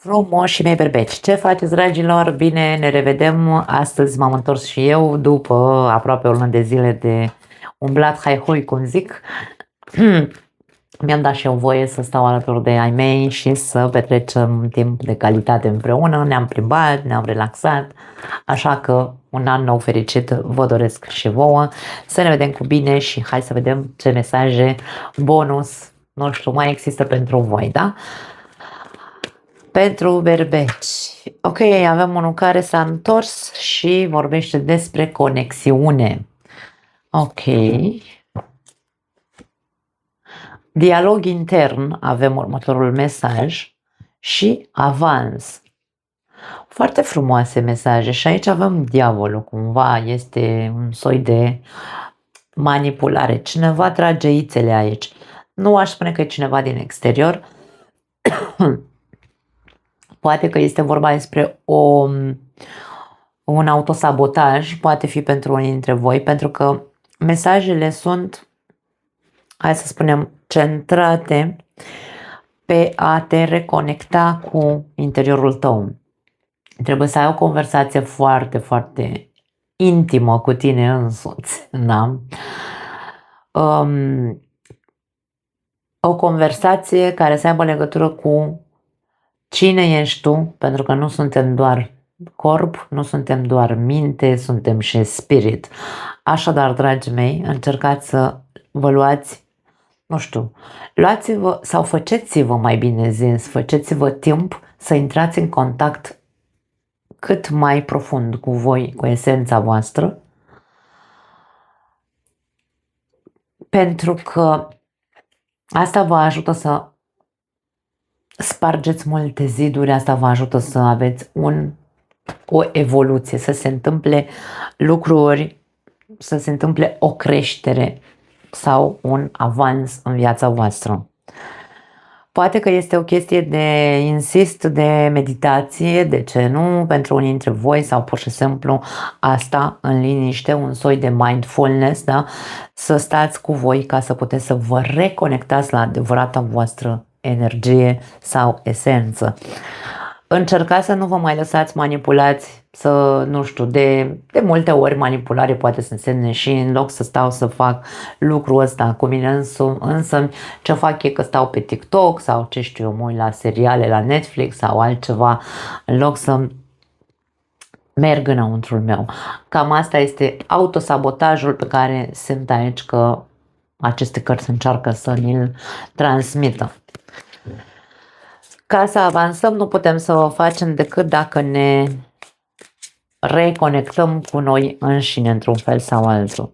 Frumos și mei berbeci. Ce faceți, dragilor? Bine, ne revedem. Astăzi m-am întors și eu după aproape o lună de zile de umblat hai-hui, cum zic. Mi-am dat și eu voie să stau alături de ai mei și să petrecem timp de calitate împreună. Ne-am plimbat, ne-am relaxat, așa că un an nou fericit vă doresc și vouă. Să ne vedem cu bine și hai să vedem ce mesaje bonus, nu știu, mai există pentru voi, da? Pentru berbeci. Ok, avem unul care s-a întors și vorbește despre conexiune. Ok. Dialog intern, avem următorul mesaj și avans. Foarte frumoase mesaje și aici avem diavolul, cumva este un soi de manipulare. Cineva trage ițele aici. Nu aș spune că e cineva din exterior. Poate că este vorba despre un autosabotaj, poate fi pentru unii dintre voi, pentru că mesajele sunt, hai să spunem, centrate pe a te reconecta cu interiorul tău. Trebuie să ai o conversație foarte, foarte intimă cu tine însuți, da? O conversație care să aibă legătură cu cine ești tu, pentru că nu suntem doar corp, nu suntem doar minte, suntem și spirit. Așadar, dragii mei, încercați să vă luați, nu știu, luați-vă sau faceți-vă, mai bine zis, faceți-vă timp să intrați în contact cât mai profund cu voi, cu esența voastră, pentru că asta vă ajută să spargeți multe ziduri, asta vă ajută să aveți o evoluție, să se întâmple lucruri, să se întâmple o creștere sau un avans în viața voastră. Poate că este o chestie de, insist, de meditație, de ce nu, pentru unii dintre voi, sau pur și simplu asta în liniște, un soi de mindfulness, da? Să stați cu voi ca să puteți să vă reconectați la adevărata voastră energie sau esență. Încercați să nu vă mai lăsați manipulați, să, nu știu, de multe ori manipulare poate să însemne și în loc să stau să fac lucrul ăsta cu mine însă ce fac e că stau pe TikTok sau ce știu eu, mă uit la seriale la Netflix sau altceva, în loc să merg înăuntrul meu. Cam asta este autosabotajul pe care simt aici că aceste cărți încearcă să ni-l transmită. Ca să avansăm nu putem să o facem decât dacă ne reconectăm cu noi înșine într-un fel sau altul.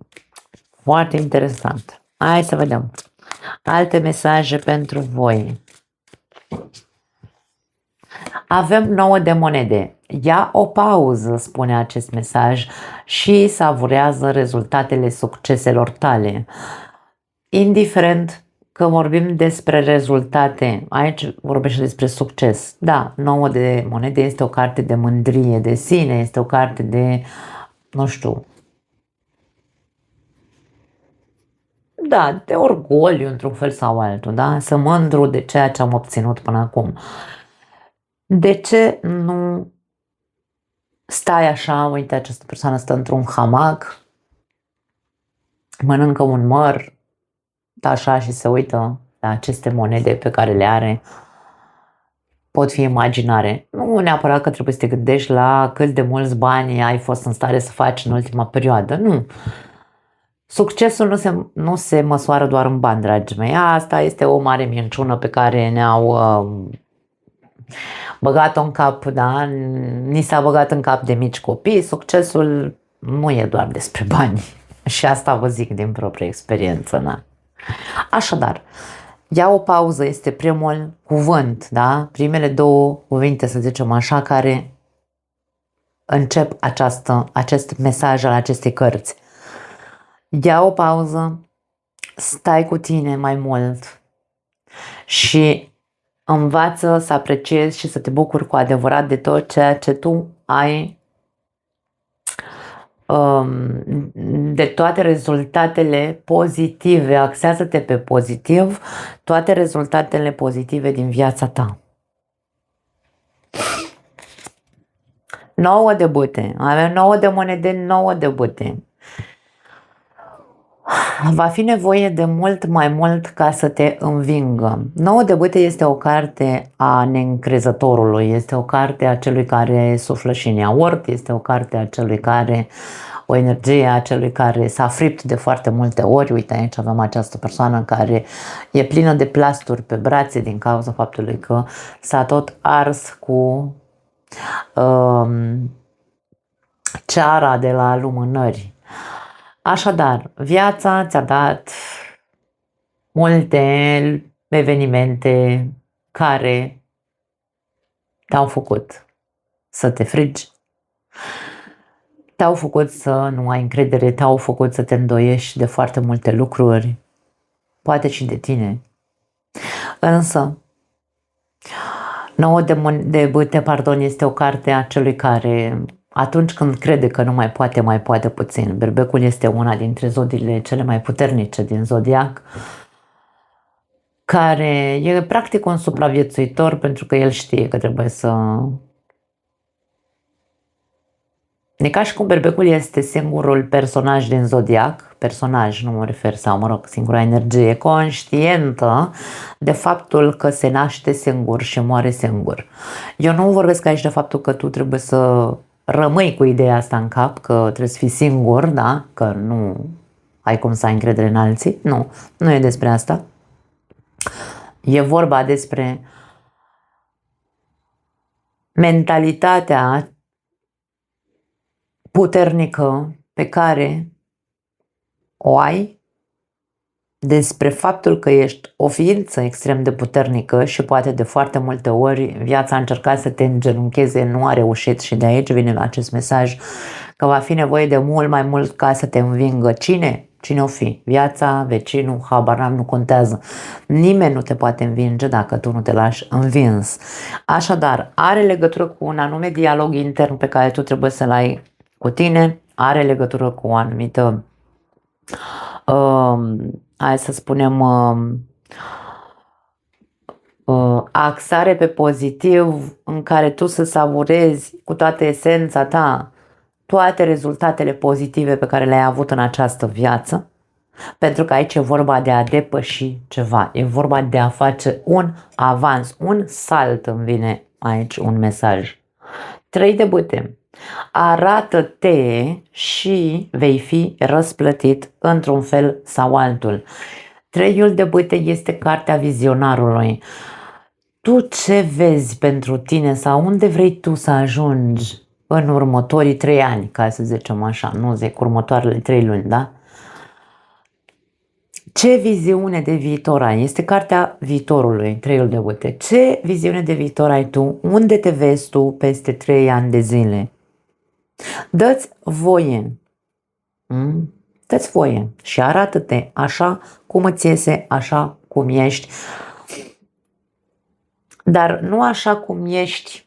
Foarte interesant. Hai să vedem. Alte mesaje pentru voi. Avem 9 de monede. Ia o pauză, spune acest mesaj, și savurează rezultatele succeselor tale. Indiferent că vorbim despre rezultate, aici vorbește despre succes. Da, 9 de monede este o carte de mândrie de sine, este o carte de, nu știu, da, de orgoliu într-un fel sau altul, da? Să mândru de ceea ce am obținut până acum. De ce nu stai așa, uite, această persoană stă într-un hamac, mănâncă un măr, așa și se uită la aceste monede pe care le are, pot fi imaginare. Nu neapărat că trebuie să te gândești la cât de mulți bani ai fost în stare să faci în ultima perioadă, nu. Succesul nu se măsoară doar în bani, dragii mei. Asta este o mare minciună pe care ne-au băgat-o în cap, da? Ni s-a băgat în cap de mici copii. Succesul nu e doar despre bani. Și asta vă zic din proprie experiență, da? Așadar, ia o pauză este primul cuvânt, da? Primele două cuvinte, să zicem așa, care încep acest mesaj al acestei cărți. Ia o pauză, stai cu tine mai mult și învață să apreciezi și să te bucuri cu adevărat de tot ceea ce tu ai, de toate rezultatele pozitive. Axează-te pe pozitiv, toate rezultatele pozitive din viața ta. 9 de bâte. Avem 9 de monede, 9 de bâte. Va fi nevoie de mult mai mult ca să te învingă. 9 de bâte este o carte a neîncrezătorului, este o carte a celui care suflă și în iaurt, este o carte a celui care, o energie a celui care s-a fript de foarte multe ori. Uite, aici avem această persoană care e plină de plasturi pe brațe din cauza faptului că s-a tot ars cu ceara de la lumânări. Așadar, viața ți-a dat multe evenimente care te-au făcut să te frigi, te-au făcut să nu ai încredere, te-au făcut să te îndoiești de foarte multe lucruri, poate și de tine. Însă, 9 de bâte, este o carte a celui care atunci când crede că nu mai poate puțin. Berbecul este una dintre zodiile cele mai puternice din zodiac, care e practic un supraviețuitor pentru că el știe că trebuie să... E ca și cum berbecul este singurul personaj din zodiac, personaj, nu mă refer, sau mă rog, singura energie conștientă de faptul că se naște singur și moare singur. Eu nu vorbesc aici de faptul că tu trebuie să rămâi cu ideea asta în cap, că trebuie să fii singur, da? Că nu ai cum să ai încredere în alții. Nu, nu e despre asta. E vorba despre mentalitatea puternică pe care o ai, despre faptul că ești o ființă extrem de puternică și poate de foarte multe ori viața a încercat să te îngenuncheze, nu a reușit și de aici vine acest mesaj că va fi nevoie de mult mai mult ca să te învingă. Cine? Cine o fi? Viața, vecinul, habar n-am, nu contează. Nimeni nu te poate învinge dacă tu nu te lași învins. Așadar, are legătură cu un anume dialog intern pe care tu trebuie să-l ai cu tine, are legătură cu o anumită hai să spunem axare pe pozitiv în care tu să savurezi cu toată esența ta toate rezultatele pozitive pe care le-ai avut în această viață, pentru că aici e vorba de a depăși ceva, e vorba de a face un avans, un salt, îmi vine aici un mesaj. 3 de bâte. Arată-te și vei fi răsplătit într-un fel sau altul. 3 de bâte este cartea vizionarului. Tu ce vezi pentru tine sau unde vrei tu să ajungi în următorii 3 ani, ca să zicem așa, nu zic următoarele 3 luni, da? Ce viziune de viitor ai? Este cartea viitorului, 3 de bâte. Ce viziune de viitor ai tu? Unde te vezi tu peste 3 ani de zile? Dă-ți voie. Dă-ți voie și arată-te așa cum îți iese, așa cum ești. Dar nu așa cum ești,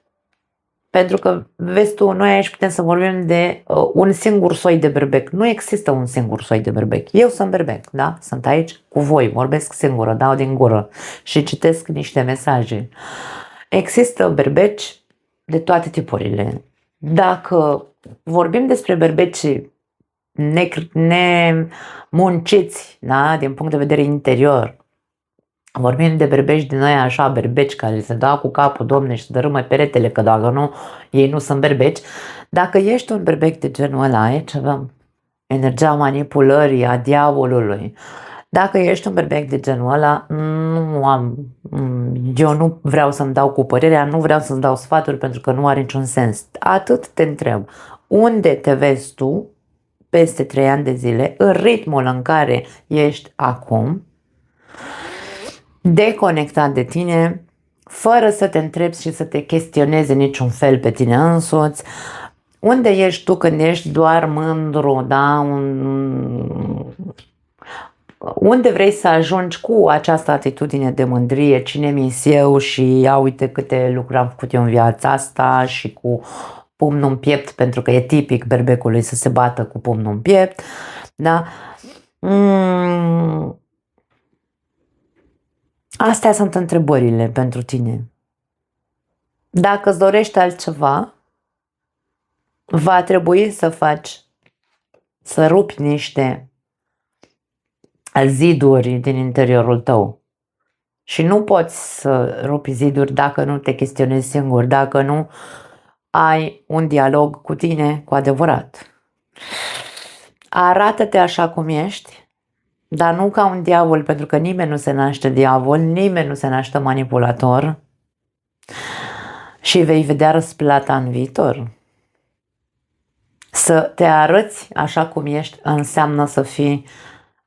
pentru că, vezi tu, noi aici putem să vorbim de un singur soi de berbec. Nu există un singur soi de berbec. Eu sunt berbec, da? Sunt aici cu voi, vorbesc singură, dau din gură și citesc niște mesaje. Există berbeci de toate tipurile. Dacă vorbim despre berbeci nemunciți, da? Din punct de vedere interior, vorbim de berbeci din noi așa, berbeci care se dau cu capul, Doamne, și dărâmă peretele, că dacă nu, ei nu sunt berbeci. Dacă ești un berbec de genul ăla, aici avem energia manipulării, a diavolului. Dacă ești un berbec de genul ăla, eu nu vreau să-mi dau cu părerea, nu vreau să-ți dau sfaturi pentru că nu are niciun sens. Atât te întreb, unde te vezi tu peste 3 ani de zile, în ritmul în care ești acum, deconectat de tine, fără să te întrebi și să te chestionezi niciun fel pe tine însuți, unde ești tu când ești doar mândru, da? Unde vrei să ajungi cu această atitudine de mândrie, cine mi eu și ia uite câte lucruri am făcut eu în viața asta și cu pumnul în piept, pentru că e tipic berbecului să se bată cu pumnul în piept, da? Astea sunt întrebările pentru tine. Dacă îți dorești altceva, va trebui să rupi niște ziduri din interiorul tău. Și nu poți să rupi ziduri dacă nu te chestionezi singur, dacă nu ai un dialog cu tine cu adevărat. Arată-te așa cum ești, dar nu ca un diavol, pentru că nimeni nu se naște diavol, nimeni nu se naște manipulator și vei vedea răsplata în viitor. Să te arăți așa cum ești înseamnă să fii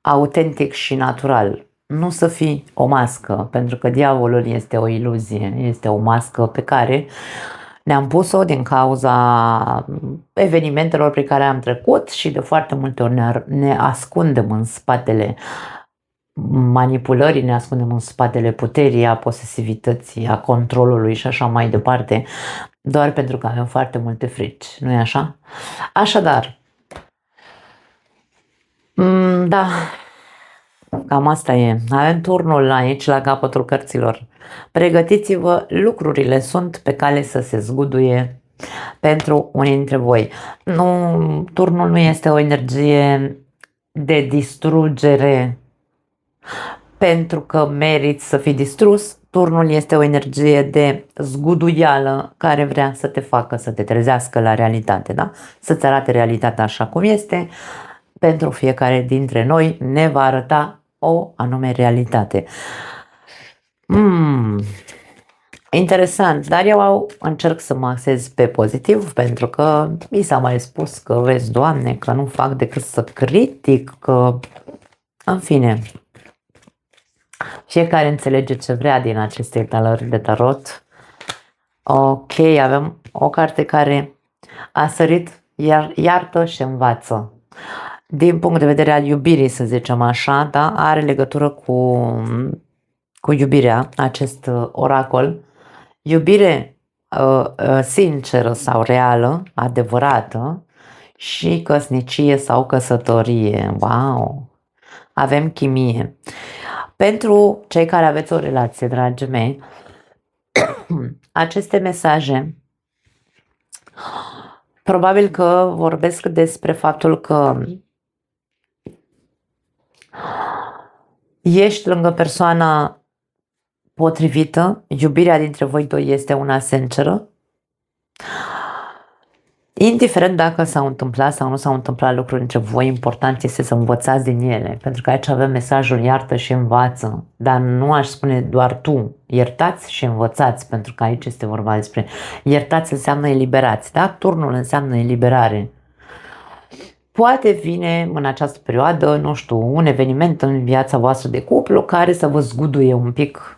autentic și natural. Nu să fii o mască, pentru că diavolul este o iluzie, este o mască pe care ne-am pus-o din cauza evenimentelor prin care am trecut și de foarte multe ori ne ascundem în spatele manipulării, ne ascundem în spatele puterii, a posesivității, a controlului și așa mai departe, doar pentru că avem foarte multe frici, nu-i așa? Așadar, da, cam asta e. Avem turnul aici la capătul cărților. Pregătiți-vă, lucrurile sunt pe cale să se zguduie pentru unii dintre voi. Nu, turnul nu este o energie de distrugere pentru că meriți să fii distrus. Turnul este o energie de zguduială care vrea să te facă să te trezească la realitate, da? Să-ți arate realitatea așa cum este. Pentru fiecare dintre noi ne va arăta o anume realitate. Interesant, dar eu încerc să mă axez pe pozitiv, pentru că mi s-a mai spus că, vezi, Doamne, că nu fac decât să critic, că, în fine, fiecare înțelege ce vrea din aceste talări de tarot. Ok, avem o carte care a sărit, iartă și învață. Din punct de vedere al iubirii, să zicem așa, da, are legătură cu iubirea, acest oracol. Iubire sinceră sau reală, adevărată, și căsnicie sau căsătorie. Wow! Avem chimie. Pentru cei care aveți o relație, dragii mei, aceste mesaje probabil că vorbesc despre faptul că ești lângă persoana potrivită, iubirea dintre voi doi este una sinceră, indiferent dacă s-au întâmplat sau nu s-au întâmplat lucruri între voi, important este să învățați din ele, pentru că aici avem mesajul iartă și învață, dar nu aș spune doar tu, iertați și învățați, pentru că aici este vorba despre iertați înseamnă eliberați, da? Turnul înseamnă eliberare. Poate vine în această perioadă, nu știu, un eveniment în viața voastră de cuplu care să vă zguduie un pic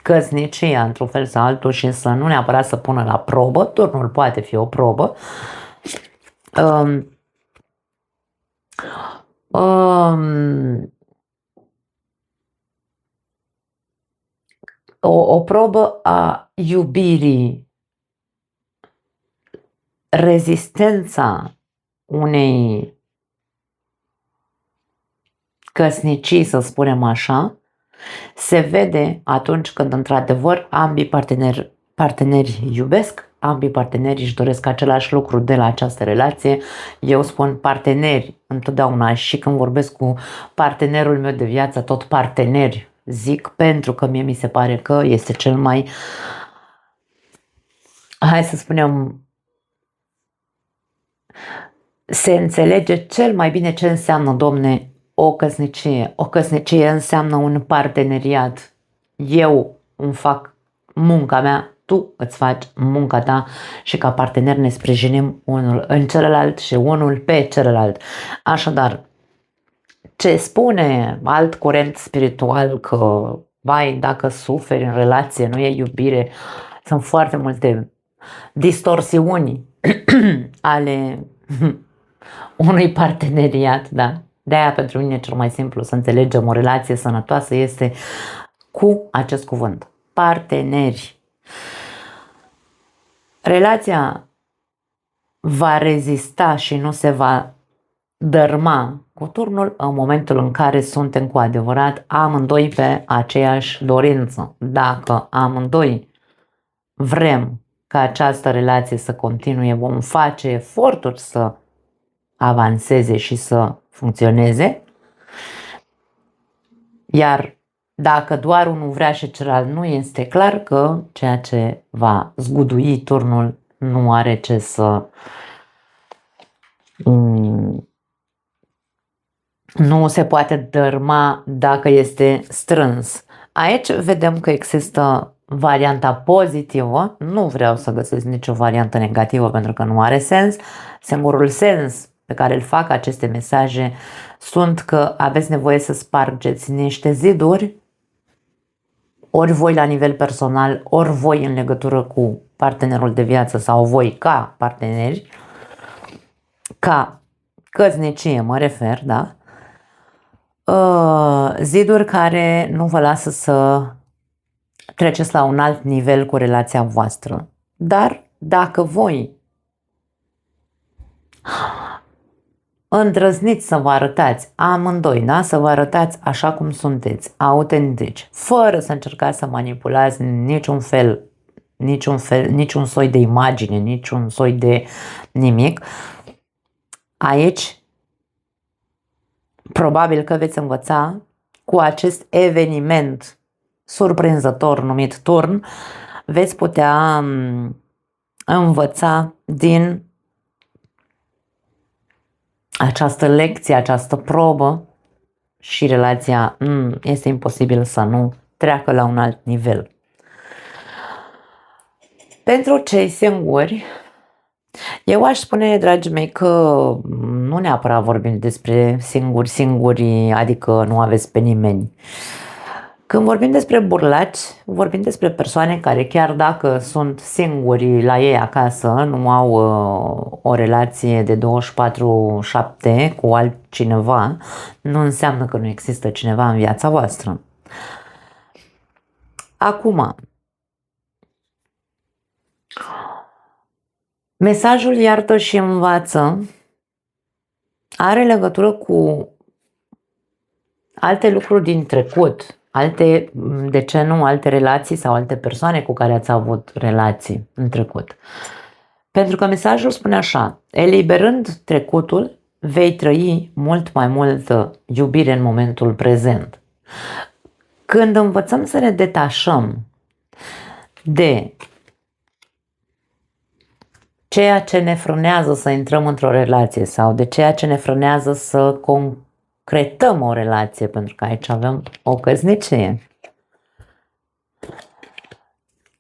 căsnicia într-un fel sau altul și să nu neapărat să pună la probă, turnul poate fi o probă. O probă a iubirii, rezistența unei căsnicii, să spunem așa, se vede atunci când într-adevăr ambii parteneri iubesc, ambii parteneri își doresc același lucru de la această relație. Eu spun parteneri întotdeauna și când vorbesc cu partenerul meu de viață, tot parteneri zic, pentru că mie mi se pare că este cel mai, hai să spunem, se înțelege cel mai bine ce înseamnă, domne, o căsnicie. O căsnicie înseamnă un parteneriat. Eu îmi fac munca mea, tu îți faci munca ta și ca partener ne sprijinim unul în celălalt și unul pe celălalt. Așadar, ce spune alt curent spiritual că, vai, dacă suferi în relație, nu e iubire, sunt foarte multe distorsiuni ale unui parteneriat, da? De-aia pentru mine cel mai simplu să înțelegem o relație sănătoasă este cu acest cuvânt. Parteneri. Relația va rezista și nu se va dărma cu turnul în momentul în care suntem cu adevărat amândoi pe aceeași dorință. Dacă amândoi vrem ca această relație să continue, vom face eforturi să avanseze și să funcționeze. Iar dacă doar unul vrea și celălalt nu, este clar că ceea ce va zgudui turnul nu are ce să nu se poate dărâma dacă este strâns. Aici vedem că există varianta pozitivă, nu vreau să găsesc nicio variantă negativă pentru că nu are sens. Singurul sens pe care îl fac aceste mesaje sunt că aveți nevoie să spargeți niște ziduri, ori voi la nivel personal, ori voi în legătură cu partenerul de viață sau voi ca parteneri, ca căsnicie mă refer, da? Ziduri care nu vă lasă să treceți la un alt nivel cu relația voastră. Dar dacă voi îndrăzniți să vă arătați amândoi, da? Să vă arătați așa cum sunteți, autentici, fără să încercați să manipulați niciun soi de imagine, niciun soi de nimic, aici probabil că veți învăța cu acest eveniment surprinzător numit turn, veți putea învăța din această lecție, această probă și relația este imposibil să nu treacă la un alt nivel. Pentru cei singuri, eu aș spune, dragii mei, că nu neapărat vorbim despre singuri, adică nu aveți pe nimeni. Când vorbim despre burlaci, vorbim despre persoane care chiar dacă sunt singuri la ei acasă, nu au o relație de 24/7 cu altcineva, nu înseamnă că nu există cineva în viața voastră. Acum, mesajul iartă și învață are legătură cu alte lucruri din trecut, de ce nu, alte relații sau alte persoane cu care ați avut relații în trecut. Pentru că mesajul spune așa: eliberând trecutul, vei trăi mult mai multă iubire în momentul prezent. Când învățăm să ne detașăm de ceea ce ne frânează să intrăm într-o relație sau de ceea ce ne frânează să concretăm o relație, pentru că aici avem o căsnicie.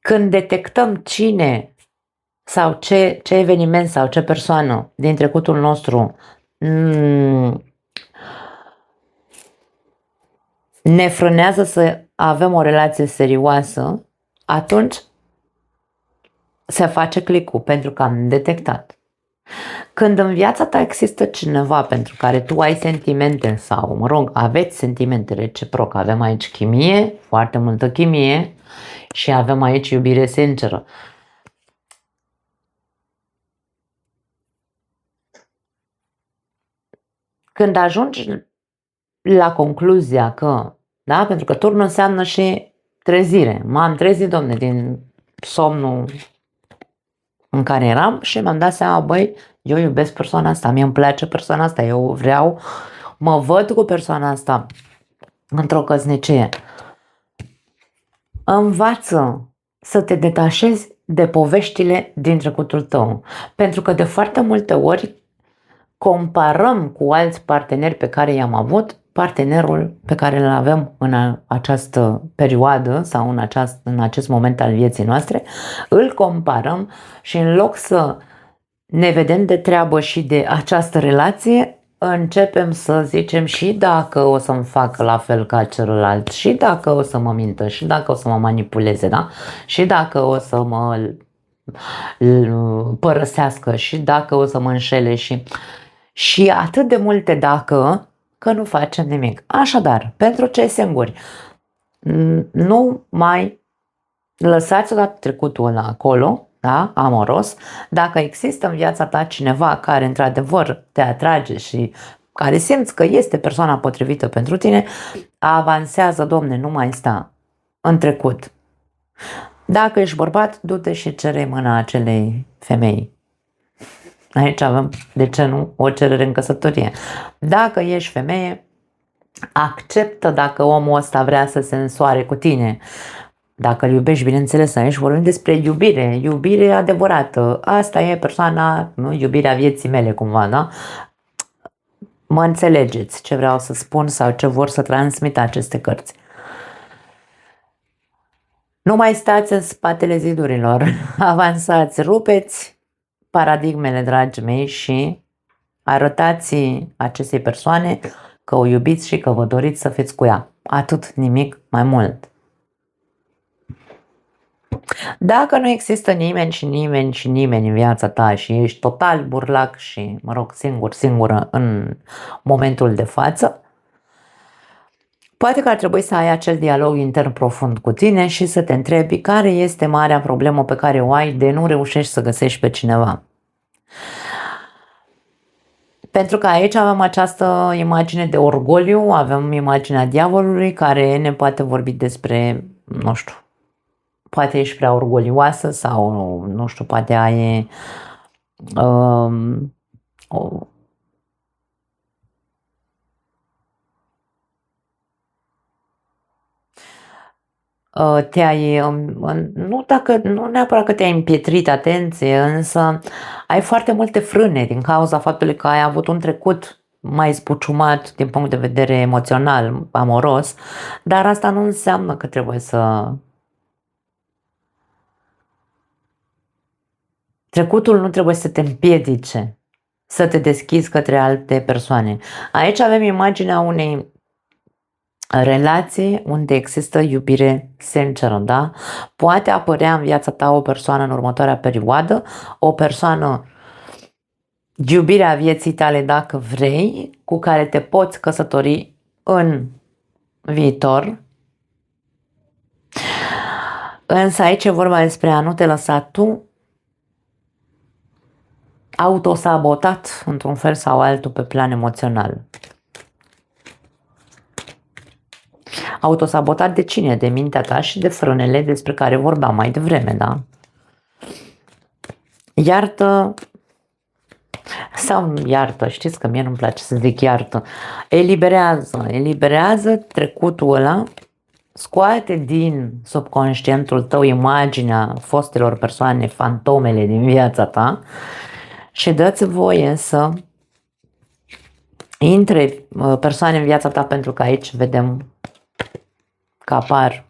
Când detectăm cine sau ce eveniment sau ce persoană din trecutul nostru ne frânează să avem o relație serioasă, atunci se face clicul, pentru că am detectat. Când în viața ta există cineva pentru care tu ai sentimente sau, mă rog, aveți sentimente reciproc, avem aici chimie, foarte multă chimie și avem aici iubire sinceră. Când ajungi la concluzia că, da, pentru că turnul înseamnă și trezire. M-am trezit, domne, din somnul în care eram și mi-am dat seama, băi, eu iubesc persoana asta, mie îmi place persoana asta, eu vreau, mă văd cu persoana asta într-o căsnicie. Învață să te detașezi de poveștile din trecutul tău, pentru că de foarte multe ori comparăm cu alți parteneri pe care i-am avut partenerul pe care îl avem în această perioadă sau în acest moment al vieții noastre, îl comparăm și în loc să ne vedem de treabă și de această relație, începem să zicem și dacă o să-mi facă la fel ca celălalt, și dacă o să mă mintă, și dacă o să mă manipuleze, da? Și dacă o să mă părăsească, și dacă o să mă înșele și atât de multe dacă, că nu facem nimic. Așadar, pentru cei singuri, nu mai lăsați odată trecutul ăla acolo, da, amoros. Dacă există în viața ta cineva care într-adevăr te atrage și care simți că este persoana potrivită pentru tine, avansează, domne, nu mai sta în trecut. Dacă ești bărbat, du-te și cere mâna acelei femei. Aici avem, de ce nu, o cerere în căsătorie. Dacă ești femeie, acceptă dacă omul ăsta vrea să se însoare cu tine. Dacă îl iubești, bineînțeles, aici vorbim despre iubire, iubire adevărată. Asta e persoana, nu, iubirea vieții mele cumva, da? Mă înțelegeți ce vreau să spun sau ce vor să transmit aceste cărți. Nu mai stați în spatele zidurilor, avansați, rupeți paradigmele, dragii mei, și arătați acestei persoane că o iubiți și că vă doriți să fiți cu ea. Atât, nimic mai mult. Dacă nu există nimeni și nimeni și nimeni în viața ta și ești total burlac și, mă rog, singură în momentul de față, poate că ar trebui să ai acel dialog intern profund cu tine și să te întrebi care este marea problemă pe care o ai de nu reușești să găsești pe cineva. Pentru că aici avem această imagine de orgoliu, avem imaginea diavolului care ne poate vorbi despre, nu știu, poate ești prea orgolioasă sau, nu știu, poate ai te-ai, nu neapărat că te-ai împietrit, atenție, însă ai foarte multe frâne din cauza faptului că ai avut un trecut mai zbuciumat din punct de vedere emoțional, amoros, dar asta nu înseamnă că trebuie să... Trecutul nu trebuie să te împiedice să te deschizi către alte persoane. Aici avem imaginea unei relații unde există iubire sinceră, da? Poate apărea în viața ta o persoană în următoarea perioadă, o persoană, iubirea vieții tale dacă vrei, cu care te poți căsători în viitor. Însă aici e vorba despre a nu te lăsa tu autosabotat într-un fel sau altul pe plan emoțional. Autosabotat de cine? De mintea ta și de frânele despre care vorbeam mai devreme, da? Iartă sau nu iartă, știți că mie nu-mi place să zic iartă. Eliberează trecutul ăla, scoate din subconștientul tău imaginea fostelor persoane, fantomele din viața ta și dă-ți voie să intre persoane în viața ta, pentru că aici vedem că apar.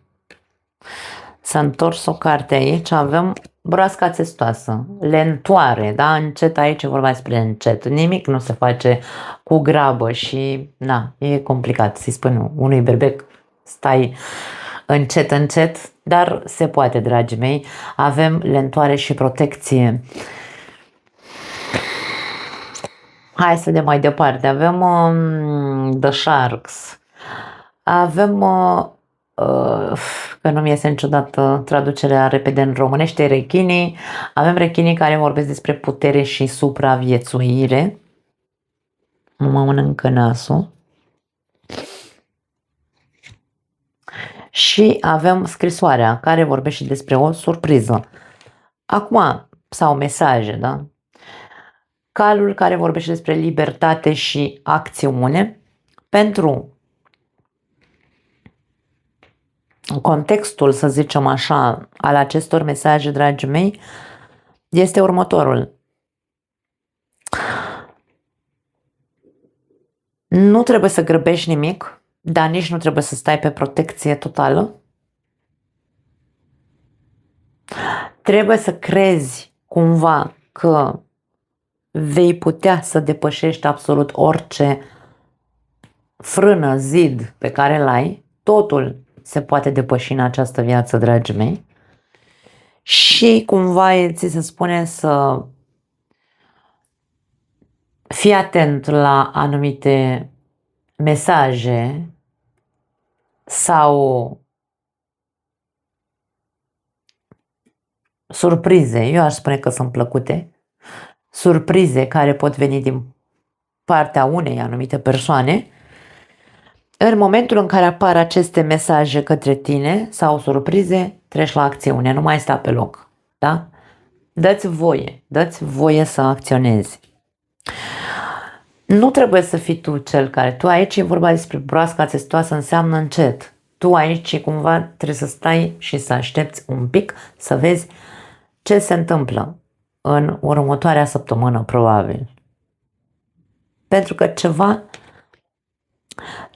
S-a întors o carte aici, avem broasca țestoasă, lentoare, da? Încet, aici e vorba despre încet, nimic nu se face cu grabă și, na, e complicat să-i spun unui berbec, stai încet, dar se poate, dragii mei, avem lentoare și protecție. Hai să vedem mai departe, avem The Sharks, avem... că nu mi iese niciodată traducerea repede în românește, rechinii. Avem rechinii care vorbesc despre putere și supraviețuire. Mă mănâncă nasul. Și avem scrisoarea care vorbește despre o surpriză. Acum, sau mesaje, da? Calul care vorbește despre libertate și acțiune. Pentru contextul, să zicem așa, al acestor mesaje, dragii mei, este următorul. Nu trebuie să grăbești nimic, dar nici nu trebuie să stai pe protecție totală. Trebuie să crezi cumva că vei putea să depășești absolut orice frână, zid pe care îl ai. Totul se poate depăși în această viață, dragii mei. Și cumva ți se spune să fii atent la anumite mesaje sau surprize, eu aș spune că sunt plăcute, surprize care pot veni din partea unei anumite persoane. În momentul în care apar aceste mesaje către tine sau surprize, treci la acțiune, nu mai sta pe loc. Da? Dă-ți voie să acționezi. Nu trebuie să fii tu cel care, tu aici e vorba despre broasca testoasă, înseamnă încet. Tu aici cumva trebuie să stai și să aștepți un pic să vezi ce se întâmplă în următoarea săptămână, probabil. Pentru că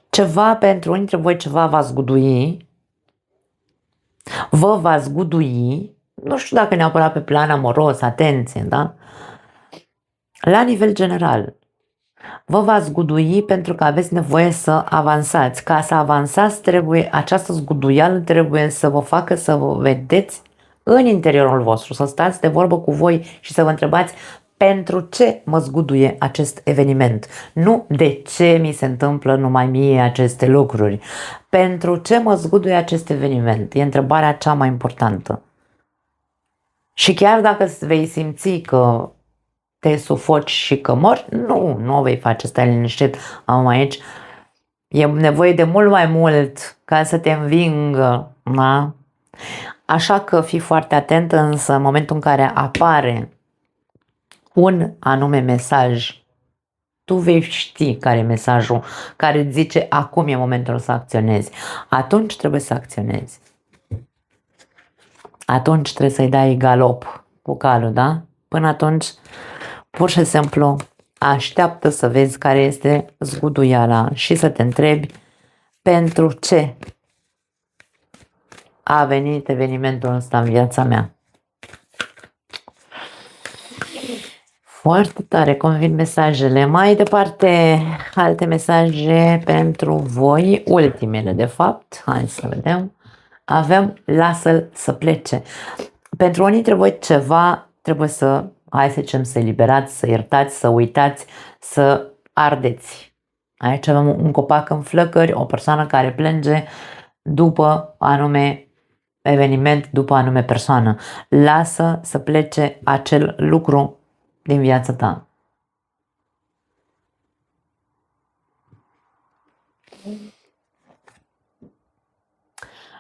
ceva pentru unii dintre voi, ceva va zgudui, vă va zgudui, nu știu dacă neapărat pe plan amoros, atenție, da? La nivel general, vă va zgudui pentru că aveți nevoie să avansați. Ca să avansați, această zguduială trebuie să vă facă să vă vedeți în interiorul vostru, să stați de vorbă cu voi și să vă întrebați pentru ce mă zguduie acest eveniment. Nu de ce mi se întâmplă numai mie aceste lucruri. Pentru ce mă zguduie acest eveniment? E întrebarea cea mai importantă. Și chiar dacă vei simți că te sufoci și că mori, nu o vei face, stai liniștit. Am aici, e nevoie de mult mai mult ca să te învingă, da? Așa că fii foarte atent, însă în momentul în care apare un anume mesaj, tu vei ști care e mesajul care îți zice acum e momentul să acționezi. Atunci trebuie să acționezi. Atunci trebuie să-i dai galop cu calul, da? Până atunci, pur și simplu, așteaptă să vezi care este zguduiala și să te întrebi pentru ce a venit evenimentul ăsta în viața mea. Foarte tare, cum vin mesajele. Mai departe, alte mesaje pentru voi, ultimele de fapt. Hai să vedem. Avem lasă-l să plece. Pentru unii dintre voi ceva trebuie să, hai să zicem, să eliberați, să iertați, să uitați, să ardeți. Aici avem un copac în flăcări, o persoană care plânge după anume eveniment, după anume persoană. Lasă să plece acel lucru din viața ta.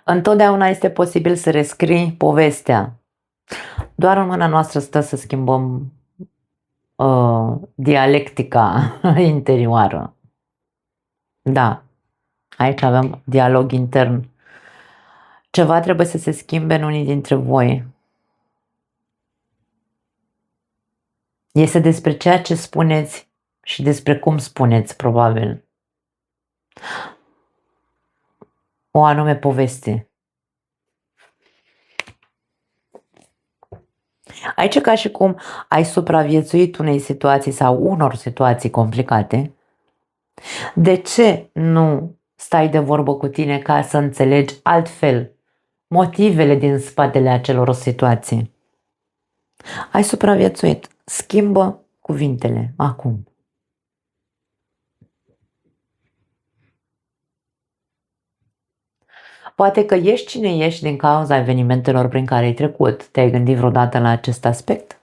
Întotdeauna este posibil să rescrii povestea. Doar în mâna noastră stă să schimbăm dialectica interioară. Da, aici avem dialog intern. Ceva trebuie să se schimbe în unii dintre voi. Este despre ceea ce spuneți și despre cum spuneți, probabil. O anume poveste. Aici ca și cum ai supraviețuit unei situații sau unor situații complicate, de ce nu stai de vorbă cu tine ca să înțelegi altfel motivele din spatele acelor situații? Ai supraviețuit. Schimbă cuvintele acum. Poate că ești cine ești din cauza evenimentelor prin care ai trecut. Te-ai gândit vreodată la acest aspect?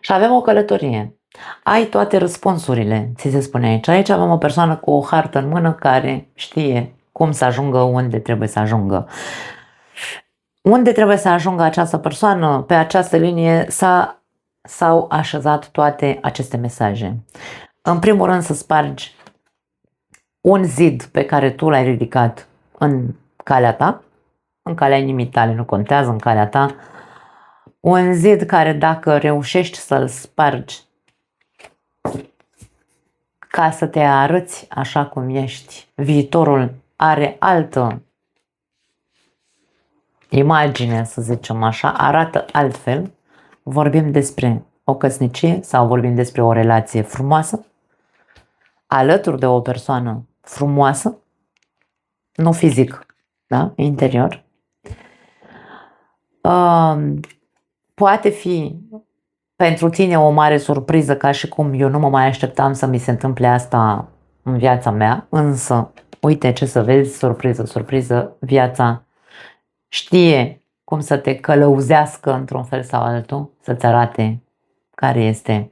Și avem o călătorie. Ai toate răspunsurile, ți se spune aici. Aici avem o persoană cu o hartă în mână care știe cum să ajungă unde trebuie să ajungă. Unde trebuie să ajungă această persoană? Pe această linie s-au așezat toate aceste mesaje. În primul rând să spargi un zid pe care tu l-ai ridicat în calea ta, în calea inimii tale, nu contează, în calea ta. Un zid care dacă reușești să-l spargi ca să te arăți așa cum ești, viitorul are altă imagine, să zicem așa, arată altfel. Vorbim despre o căsnicie sau vorbim despre o relație frumoasă, alături de o persoană frumoasă, nu fizic, da? Interior. Poate fi pentru tine o mare surpriză, ca și cum eu nu mă mai așteptam să mi se întâmple asta în viața mea, însă, uite ce să vezi, surpriză, viața știe cum să te călăuzească într-un fel sau altul, să-ți arate care este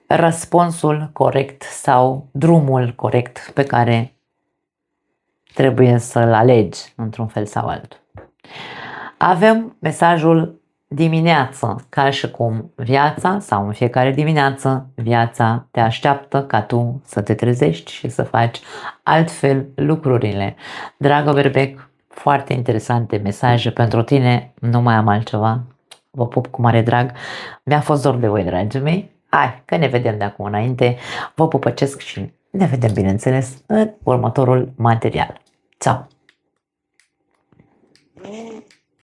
răspunsul corect sau drumul corect pe care trebuie să-l alegi într-un fel sau altul. Avem mesajul dimineață, ca și cum viața sau în fiecare dimineață viața te așteaptă ca tu să te trezești și să faci altfel lucrurile. Dragă berbec, foarte interesante mesaje pentru tine, nu mai am altceva. Vă pup cu mare drag. Mi-a fost dor de voi, dragii mei. Hai, că ne vedem de acum înainte. Vă pupăcesc și ne vedem, bineînțeles, în următorul material. Ciao!